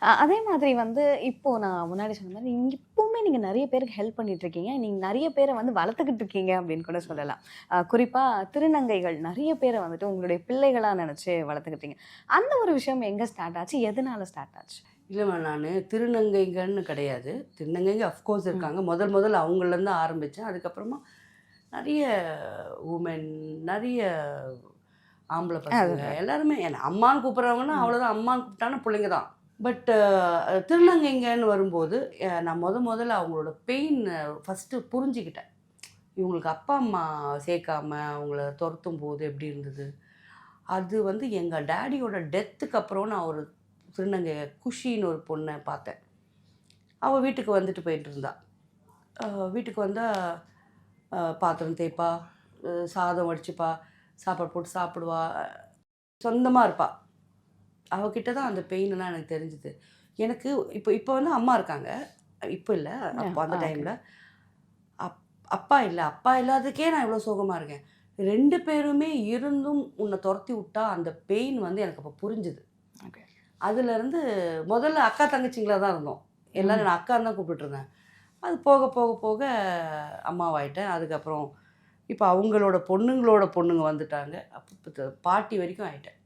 அதே மாதிரி வந்து இப்போ நான் முன்னாடி சொன்ன மாரி, இப்பவுமே நீங்க நெறைய பேருக்கு ஹெல்ப் பண்ணிட்டு இருக்கீங்க. நீங்க நெறைய பேர வந்து வளர்த்துக்கிட்டு இருக்கீங்க அப்படின்னு கூட சொல்லலாம். குறிப்பா திருநங்கைகள் நெறைய பேர வந்துட்டு உங்களுடைய பிள்ளைகளா நெனச்சு வளர்த்துக்கிட்டீங்க. அந்த ஒரு விஷயம் எங்க ஸ்டார்ட் ஆச்சு? எதனால ஸ்டார்ட் ஆச்சு? இல்லைம்மா நான் திருநங்கைங்கன்னு கிடையாது. திருநங்கைங்க அஃப்கோர்ஸ் ம். இருக்காங்க. முதல் அவங்கள்லேருந்து ஆரம்பிச்சேன். அதுக்கப்புறமா நெறைய வுமென், நெறைய ஆம்பள பசங்க அதுதான். எல்லாருமே என்ன அம்மான்னு கூப்பிடுறவங்கன்னா ம். அவ்வளோதான். அம்மான்னு கூப்பிட்டாங்கன்னா புள்ளைங்க தான். பட் திருநங்கைங்கன்னு வரும்போது நான் முதல்ல அவங்களோட பெயின் ஃபஸ்ட்டு புரிஞ்சுக்கிட்டேன். இவங்களுக்கு அப்பா, அம்மா சேர்க்காம அவங்கள தொரத்தும்போது எப்படி இருந்தது? அது வந்து எங்க டாடியோட டெத்துக்கு அப்புறம் நான் ஒரு திருநங்கை குஷின்னு ஒரு பொண்ண பார்த்தேன். அவ வீட்டுக்கு வந்துட்டு போயிட்டுருந்தா. அ வீட்டுக்கு வந்தா பாத்திரம் தேய்ப்பா, சாதம் வடிச்சுப்பா, சாப்பாடு போட்டு சாப்பிடுவா. சொந்தமா இருப்பா. அவ கிட்ட தான் அந்த பெயின்லாம் எனக்கு தெரிஞ்சது. எனக்கு இப்போ இப்போ வந்து அம்மா இருக்காங்க. இப்போ இல்ல. அப்போ அந்த ஓகே. டைம்ல. அப் அப்பா இல்ல. அப்பா இல்லாததுக்கே நான் இவ்வளோ சோகமா இருக்கேன். 2 பேருமே இருந்தும் உன்ன தொரத்தி விட்டா அந்த பெயின் வந்து எனக்கு அப்போ புரிஞ்சுது. ஓகே. அதுலேருந்து முதல்ல அக்கா, தங்கச்சிங்களா தான் இருந்தோம். எல்லாரும் ம். நான் அக்கான்னு தான் கூப்பிட்டுட்டுருந்தேன். அது போக, போக, போக அம்மாவாயிட்டேன். அதுக்கப்புறம் இப்ப அவங்களோட பொண்ணுங்களோட பொண்ணுங்க வந்துட்டாங்க. அப்ப பாட்டி வரைக்கும் ஆயிட்டேன்.